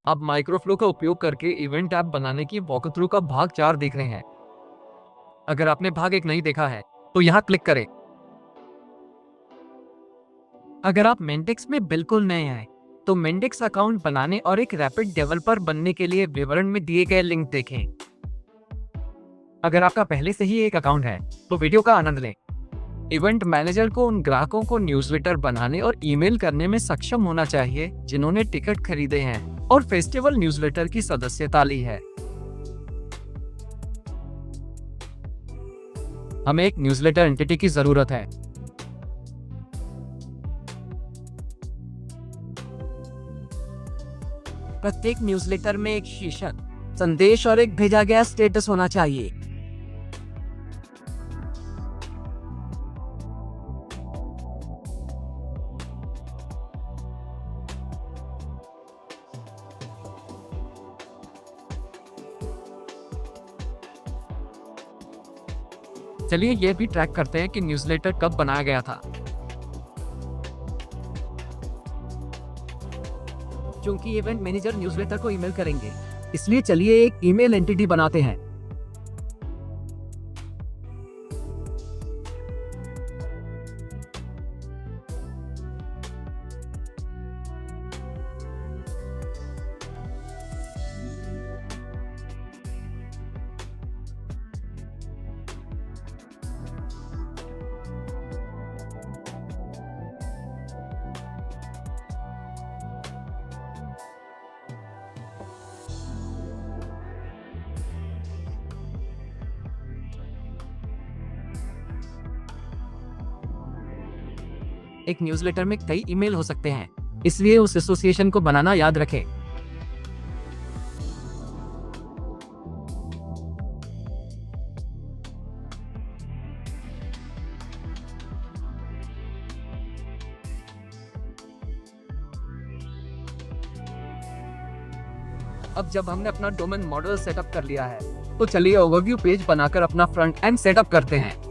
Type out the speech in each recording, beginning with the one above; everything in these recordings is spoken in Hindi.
आप माइक्रोफ्लो का उपयोग करके इवेंट ऐप बनाने की वॉकथ्रू का भाग 4 देख रहे हैं। अगर आपने भाग 1 नहीं देखा है तो यहाँ क्लिक करें। अगर आप मेंटेक्स में बिल्कुल नए हैं तो मेंटेक्स अकाउंट बनाने और एक रैपिड डेवलपर बनने के लिए विवरण में दिए गए लिंक देखें। अगर आपका पहले से ही एक अकाउंट है तो वीडियो का आनंद लें। इवेंट मैनेजर को उन ग्राहकों को न्यूज़लेटर बनाने और ईमेल करने में सक्षम होना चाहिए जिन्होंने टिकट खरीदे हैं और फेस्टिवल न्यूज़लेटर की सदस्यता ली है। हमें एक न्यूज़लेटर एंटिटी की जरूरत है। प्रत्येक न्यूज़लेटर में एक शीर्षक, संदेश और एक भेजा गया स्टेटस होना चाहिए। चलिए यह भी ट्रैक करते हैं कि न्यूज़लेटर कब बनाया गया था। क्योंकि इवेंट मैनेजर न्यूज़लेटर को ईमेल करेंगे, इसलिए चलिए एक ईमेल एंटिटी बनाते हैं। एक न्यूज़लेटर में कई ईमेल हो सकते हैं, इसलिए उस एसोसिएशन को बनाना याद रखें। अब जब हमने अपना डोमेन मॉडल सेटअप कर लिया है तो चलिए ओवरव्यू पेज बनाकर अपना फ्रंट एंड सेटअप करते हैं।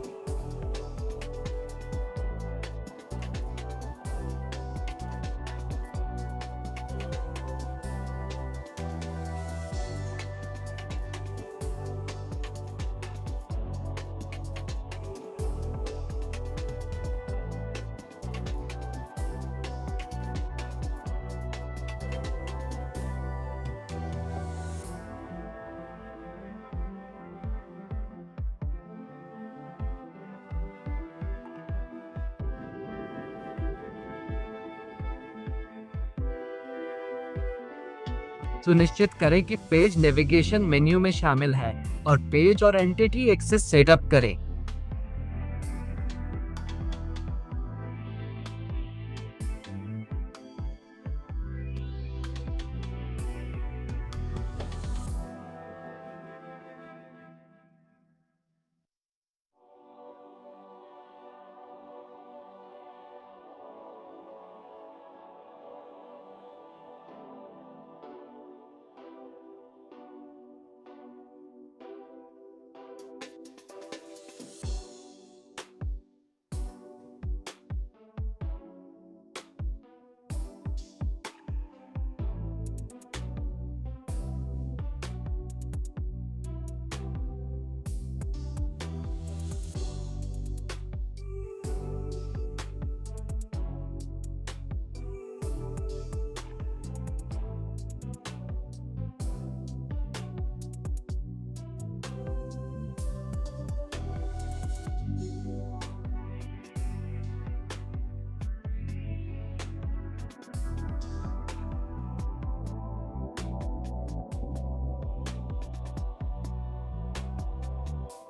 सुनिश्चित करें कि पेज नेविगेशन मेन्यू में शामिल है और पेज और एंटिटी एक्सेस सेटअप करें।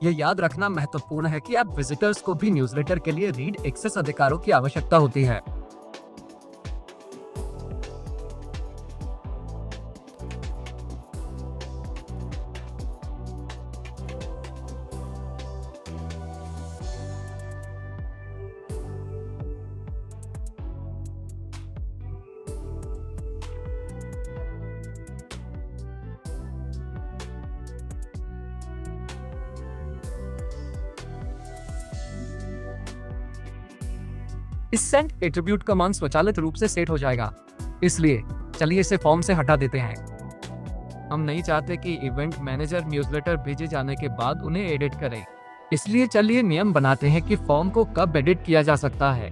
यह याद रखना महत्वपूर्ण है कि आप विजिटर्स को भी न्यूज़लेटर के लिए रीड एक्सेस अधिकारों की आवश्यकता होती है। इस सेंड एट्रीब्यूट का मान स्वचालित रूप से सेट हो जाएगा, इसलिए चलिए इसे फॉर्म से हटा देते हैं। हम नहीं चाहते कि इवेंट मैनेजर न्यूज़लेटर भेजे जाने के बाद उन्हें एडिट करे। इसलिए चलिए नियम बनाते हैं कि फॉर्म को कब एडिट किया जा सकता है।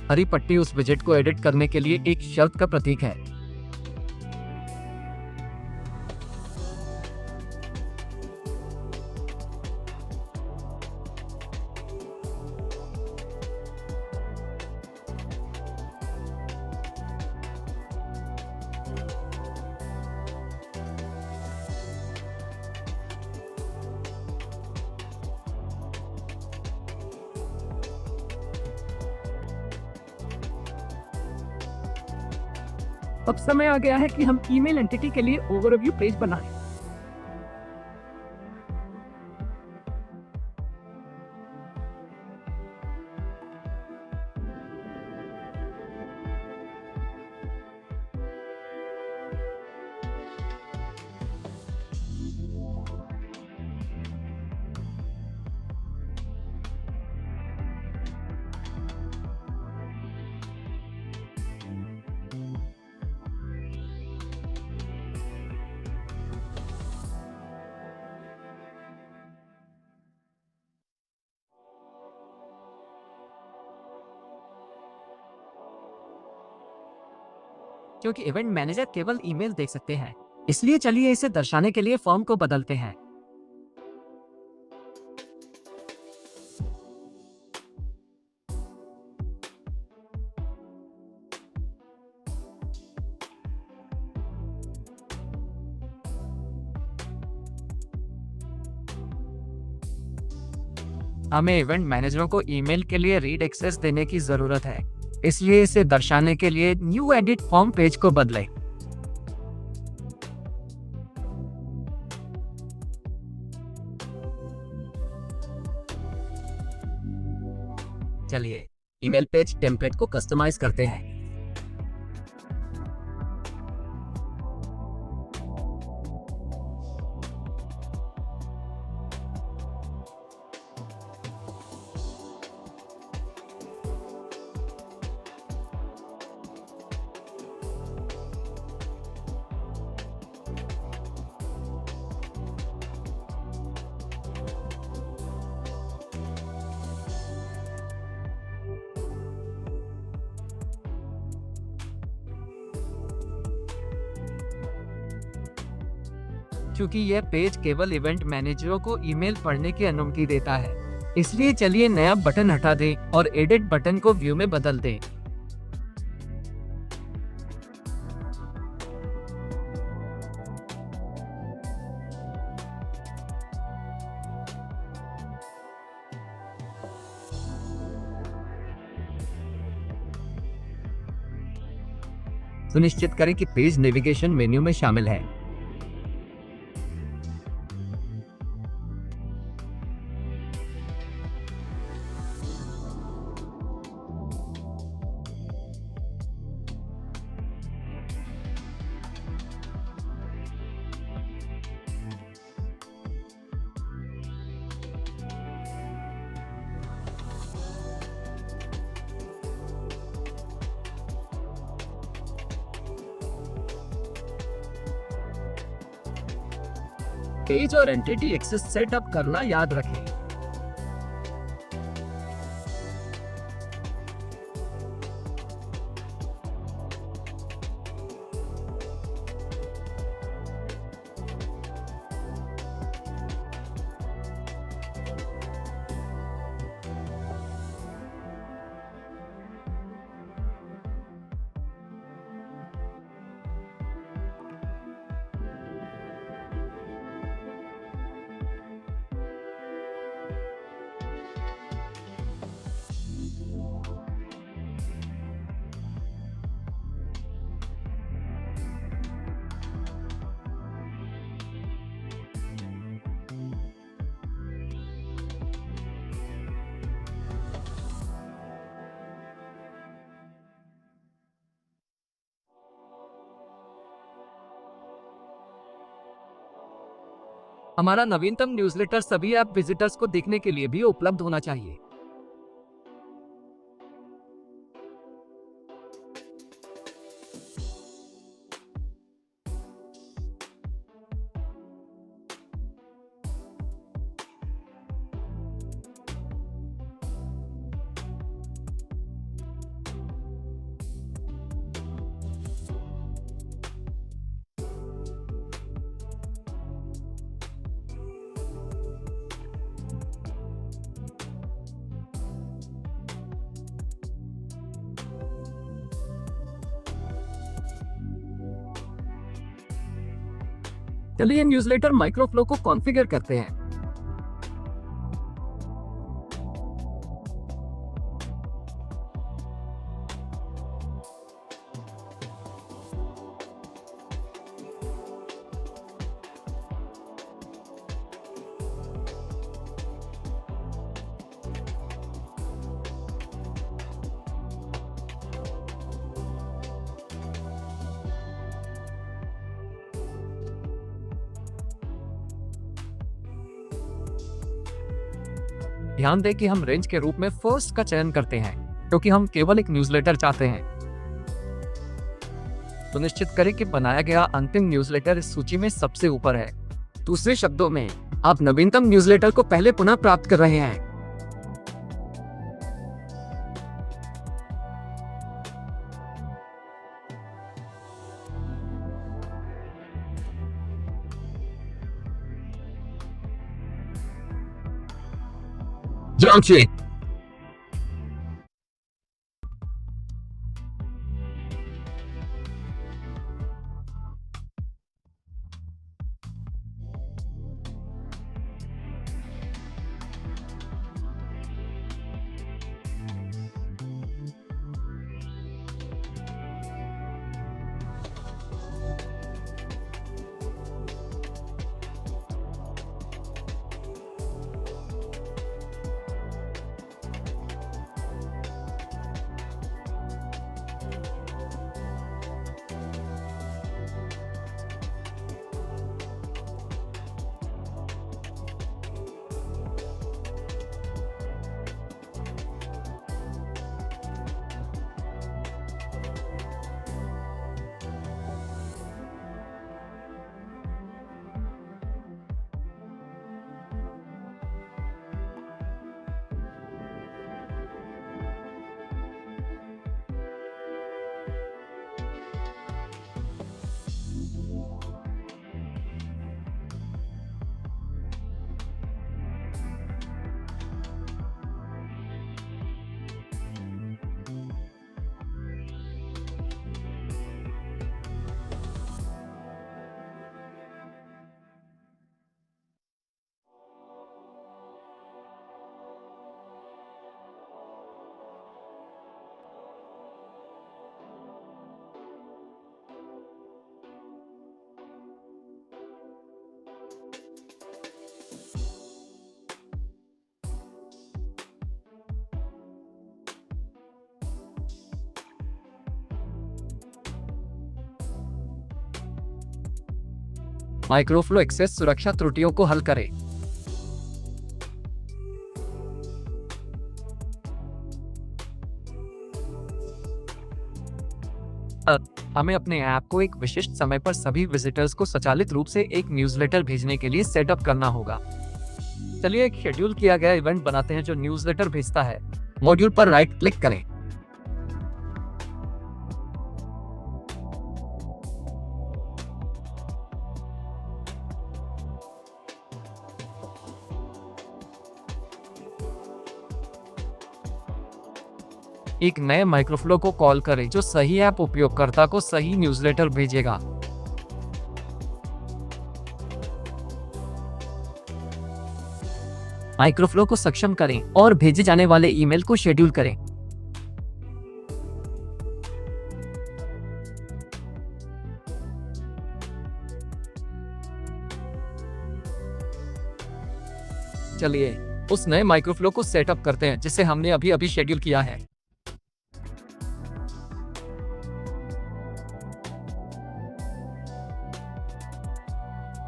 हरी पट्टी उस विजेट को एडिट करने के लिए एक शर्त का प्रतीक है। अब समय आ गया है कि हम ईमेल एंटिटी के लिए ओवरव्यू पेज बनाएं। क्योंकि इवेंट मैनेजर केवल ईमेल देख सकते हैं, इसलिए चलिए इसे दर्शाने के लिए फॉर्म को बदलते हैं। हमें इवेंट मैनेजरों को ईमेल के लिए रीड एक्सेस देने की जरूरत है, इसलिए इसे दर्शाने के लिए न्यू एडिट फॉर्म पेज को बदलें। चलिए ईमेल पेज टेम्पलेट को कस्टमाइज करते हैं। क्योंकि यह पेज केवल इवेंट मैनेजरों को ईमेल पढ़ने की अनुमति देता है, इसलिए चलिए नया बटन हटा दें और एडिट बटन को व्यू में बदल दें। सुनिश्चित करें कि पेज नेविगेशन मेन्यू में शामिल है। पेज और एंटिटी एक्सेस सेटअप करना याद रखें। हमारा नवीनतम न्यूज़लेटर सभी ऐप विजिटर्स को देखने के लिए भी उपलब्ध होना चाहिए। चलिए न्यूज़लेटर माइक्रोफ्लो को कॉन्फ़िगर करते हैं। ध्यान दें कि हम रेंज के रूप में फर्स्ट का चयन करते हैं क्योंकि हम केवल एक न्यूज़लेटर चाहते हैं। सुनिश्चित करें कि बनाया गया अंतिम न्यूज़लेटर इस सूची में सबसे ऊपर है। दूसरे शब्दों में, आप नवीनतम न्यूज़लेटर को पहले पुनः प्राप्त कर रहे हैं। जांचिए। माइक्रोफ्लो एक्सेस सुरक्षा त्रुटियों को हल करें। हमें अपने ऐप को एक विशिष्ट समय पर सभी विजिटर्स को स्वचालित रूप से एक न्यूज़लेटर भेजने के लिए सेटअप करना होगा। चलिए एक शेड्यूल किया गया इवेंट बनाते हैं जो न्यूज़लेटर भेजता है। मॉड्यूल पर राइट क्लिक करें। एक नए माइक्रोफ्लो को कॉल करें जो सही ऐप उपयोगकर्ता को सही न्यूज़लेटर भेजेगा। माइक्रोफ्लो को सक्षम करें और भेजे जाने वाले ईमेल को शेड्यूल करें। चलिए उस नए माइक्रोफ्लो को सेटअप करते हैं जिसे हमने अभी शेड्यूल किया है।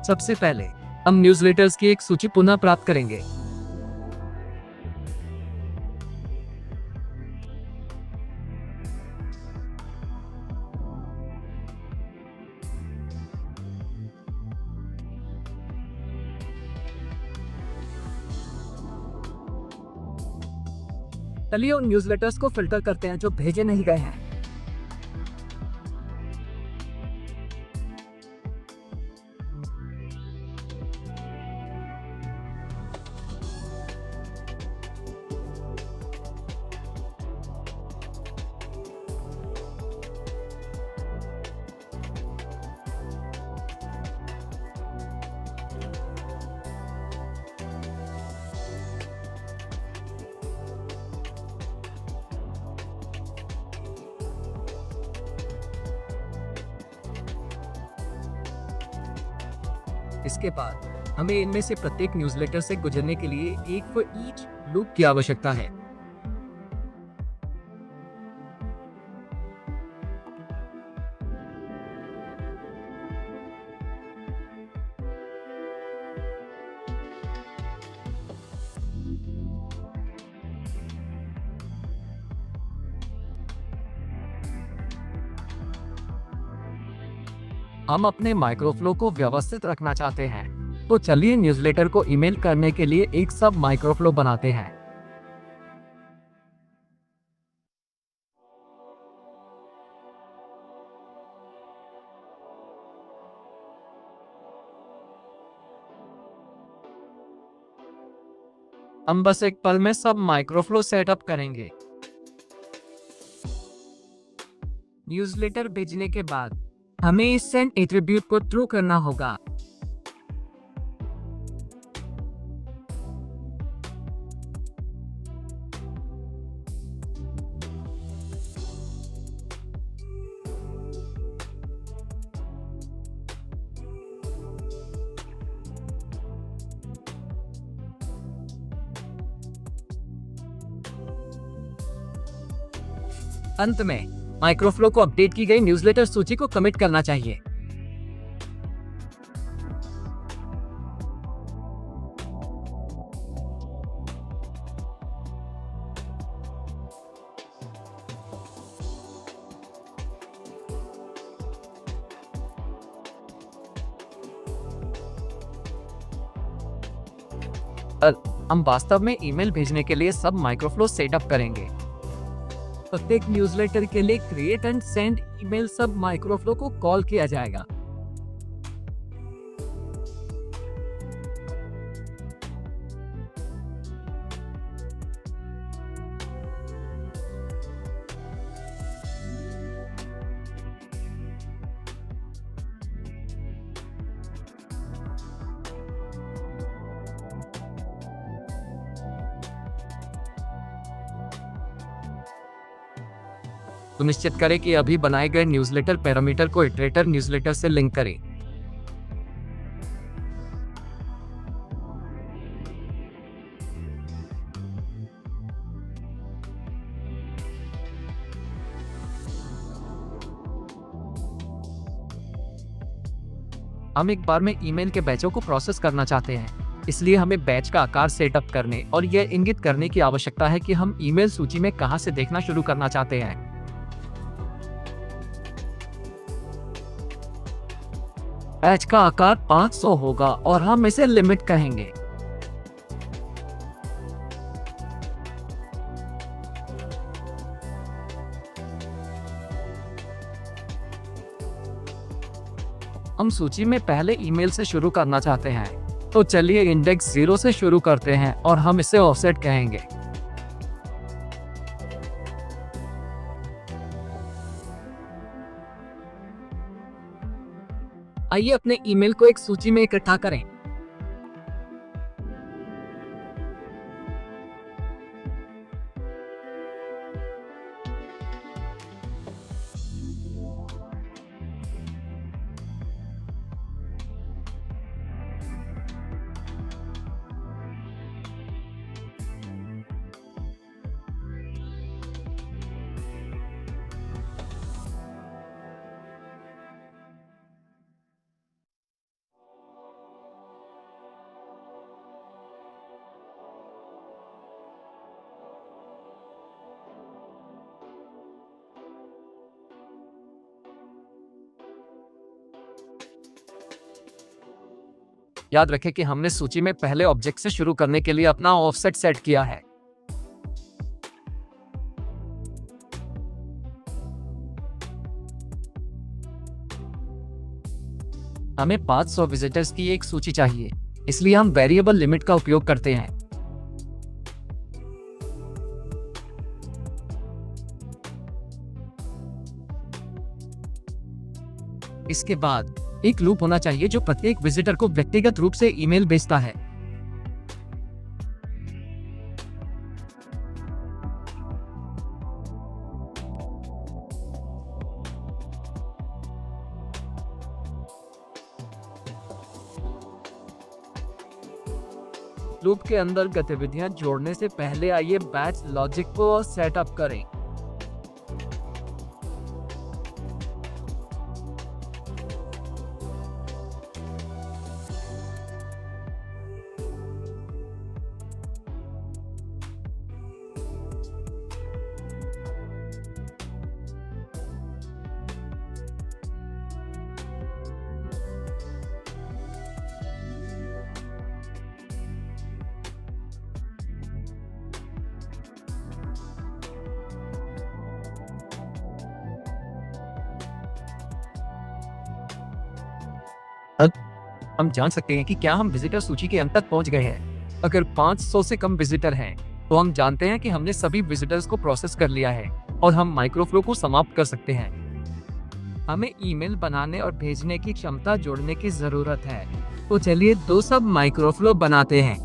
सबसे पहले हम न्यूज़लेटर्स की एक सूची पुनः प्राप्त करेंगे। चलिए उन न्यूज़लेटर्स को फिल्टर करते हैं जो भेजे नहीं गए हैं। इसके बाद हमें इनमें से प्रत्येक न्यूज़लेटर से गुजरने के लिए एक फॉर ईच लूप की आवश्यकता है। हम अपने माइक्रोफ्लो को व्यवस्थित रखना चाहते हैं, तो चलिए न्यूज़लेटर को ईमेल करने के लिए एक सब माइक्रोफ्लो बनाते हैं। हम बस एक पल में सब माइक्रोफ्लो सेटअप करेंगे। न्यूज़लेटर भेजने के बाद हमें इस सेंड एट्रीब्यूट को ट्रू करना होगा। अंत में माइक्रोफ्लो को अपडेट की गई न्यूज़लेटर सूची को कमिट करना चाहिए। हम वास्तव में ईमेल भेजने के लिए सब माइक्रोफ्लो सेटअप करेंगे। प्रत्येक न्यूज़लेटर के लिए क्रिएट एंड सेंड ईमेल सब माइक्रोफ्लो को कॉल किया जाएगा। सुनिश्चित करें कि अभी बनाए गए न्यूज़लेटर पैरामीटर को इटरेटर न्यूज़लेटर से लिंक करें। हम एक बार में ईमेल के बैचों को प्रोसेस करना चाहते हैं, इसलिए हमें बैच का आकार सेटअप करने और यह इंगित करने की आवश्यकता है कि हम ईमेल सूची में कहां से देखना शुरू करना चाहते हैं। बैच का आकार 500 होगा और हम इसे लिमिट कहेंगे। हम सूची में पहले ईमेल से शुरू करना चाहते हैं, तो चलिए इंडेक्स 0 से शुरू करते हैं और हम इसे ऑफसेट कहेंगे। आइए अपने ईमेल को एक सूची में इकट्ठा करें। याद रखें कि हमने सूची में पहले ऑब्जेक्ट से शुरू करने के लिए अपना ऑफसेट सेट किया है। हमें 500 विजिटर्स की एक सूची चाहिए, इसलिए हम वेरिएबल लिमिट का उपयोग करते हैं। इसके बाद एक लूप होना चाहिए जो प्रत्येक विजिटर को व्यक्तिगत रूप से ईमेल भेजता है। लूप के अंदर गतिविधियां जोड़ने से पहले आइए बैच लॉजिक को सेटअप करें। अब हम जान सकते हैं कि क्या हम विजिटर सूची के अंत तक पहुंच गए हैं। अगर 500 से कम विजिटर हैं, तो हम जानते हैं कि हमने सभी विजिटर्स को प्रोसेस कर लिया है और हम माइक्रोफ्लो को समाप्त कर सकते हैं। हमें ईमेल बनाने और भेजने की क्षमता जोड़ने की जरूरत है, तो चलिए दो सब माइक्रोफ्लो बनाते हैं।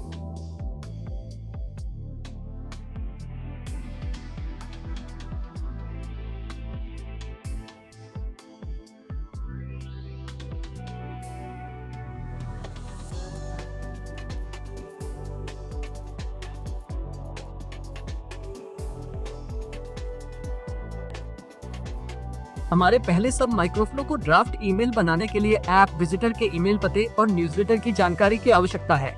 हमारे पहले सब माइक्रोफ्लो को ड्राफ्ट ईमेल बनाने के लिए ऐप विजिटर के ईमेल पते और न्यूज़लेटर की जानकारी की आवश्यकता है।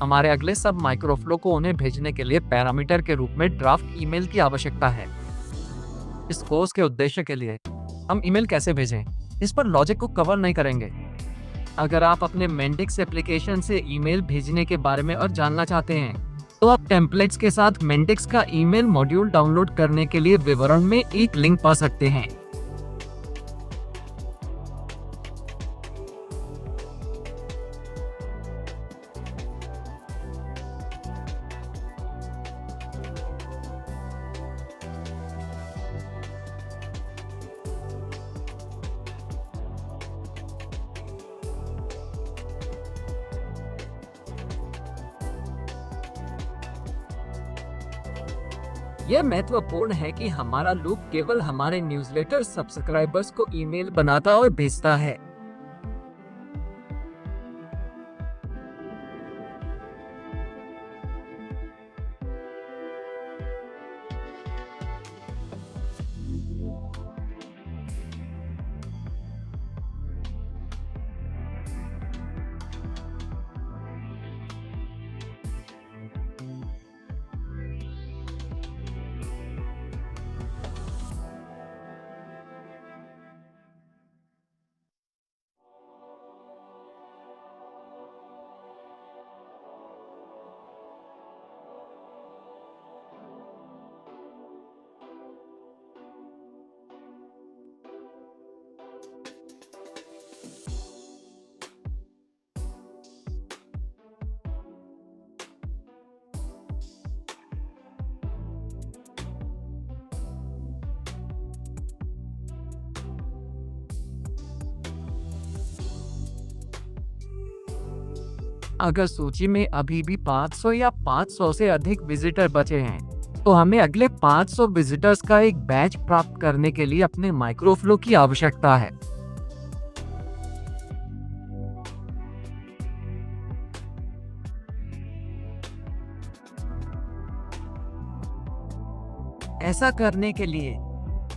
हमारे अगले सब माइक्रोफ्लो को उन्हें भेजने के लिए पैरामीटर के रूप में ड्राफ्ट ईमेल की आवश्यकता है। इस कोर्स के उद्देश्य के लिए हम ईमेल कैसे भेजें, इस पर लॉजिक को कवर नहीं करेंगे। अगर आप अपने मेंडिक्स एप्लीकेशन से ईमेल भेजने के बारे में और जानना चाहते हैं, तो आप टेम्पलेट्स के साथ मेंडिक्स का ईमेल मॉड्यूल डाउनलोड करने के लिए विवरण में एक लिंक पा सकते हैं। यह महत्वपूर्ण है कि हमारा लूप केवल हमारे न्यूज़लेटर सब्सक्राइबर्स को ईमेल बनाता और भेजता है। अगर सूची में अभी भी 500 या 500 से अधिक विजिटर बचे हैं, तो हमें अगले 500 विजिटर्स का एक बैच प्राप्त करने के लिए अपने माइक्रोफ्लो की आवश्यकता है। ऐसा करने के लिए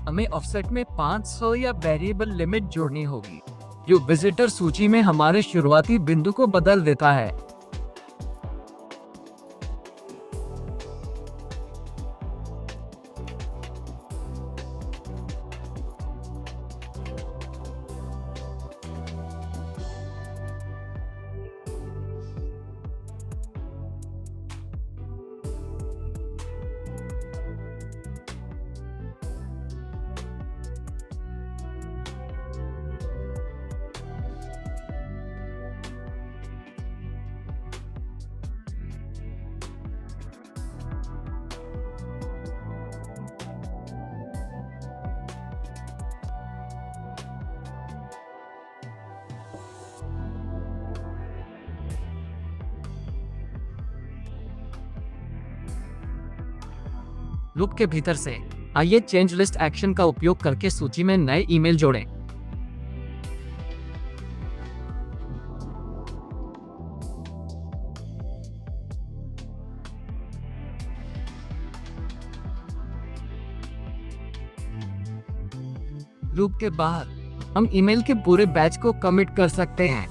हमें ऑफसेट में 500 या वेरिएबल लिमिट जोड़नी होगी, जो विजिटर सूची में हमारे शुरुआती बिंदु को बदल देता है। लूप के भीतर से आइए चेंज लिस्ट एक्शन का उपयोग करके सूची में नए ईमेल जोड़ें। लूप के बाहर हम ईमेल के पूरे बैच को कमिट कर सकते हैं।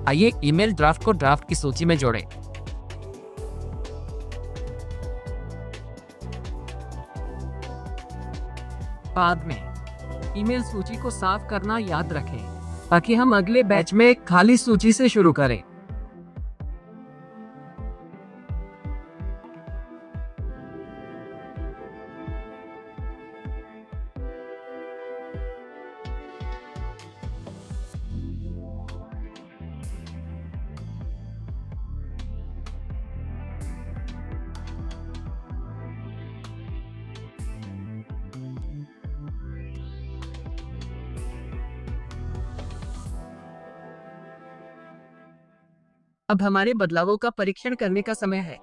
आइए ईमेल ड्राफ्ट को ड्राफ्ट की सूची में जोड़ें। बाद में ईमेल सूची को साफ करना याद रखें, ताकि हम अगले बैच में एक खाली सूची से शुरू करें। अब हमारे बदलावों का परीक्षण करने का समय है।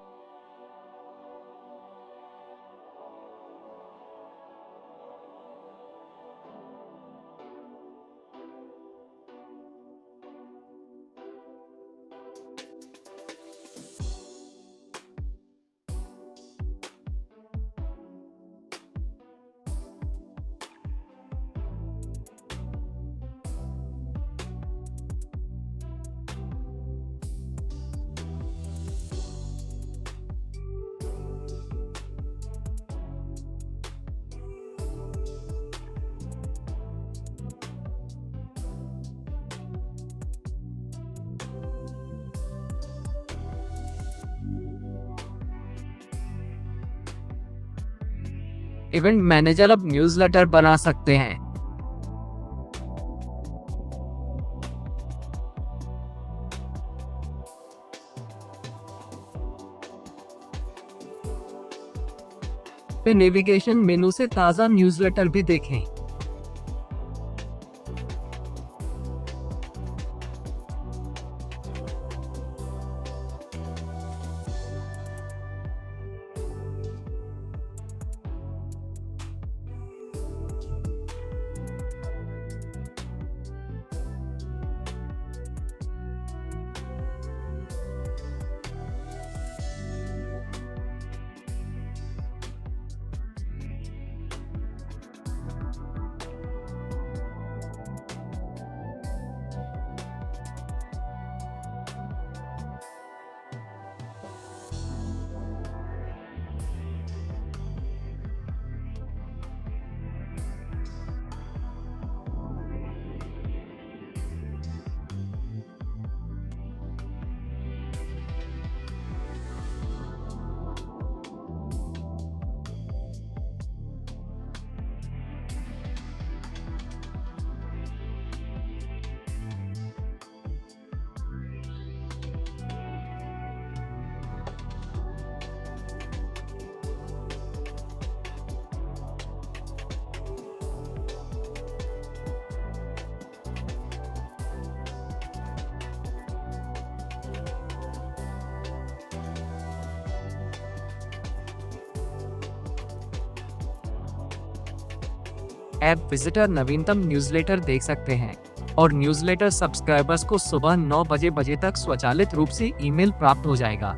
इवेंट मैनेजर अब न्यूज़लेटर बना सकते हैं। फिर नेविगेशन मेनू से ताज़ा न्यूज़लेटर भी देखें। ऐप विजिटर नवीनतम न्यूज़लेटर देख सकते हैं और न्यूज़लेटर सब्सक्राइबर्स को सुबह 9 बजे तक स्वचालित रूप से ईमेल प्राप्त हो जाएगा।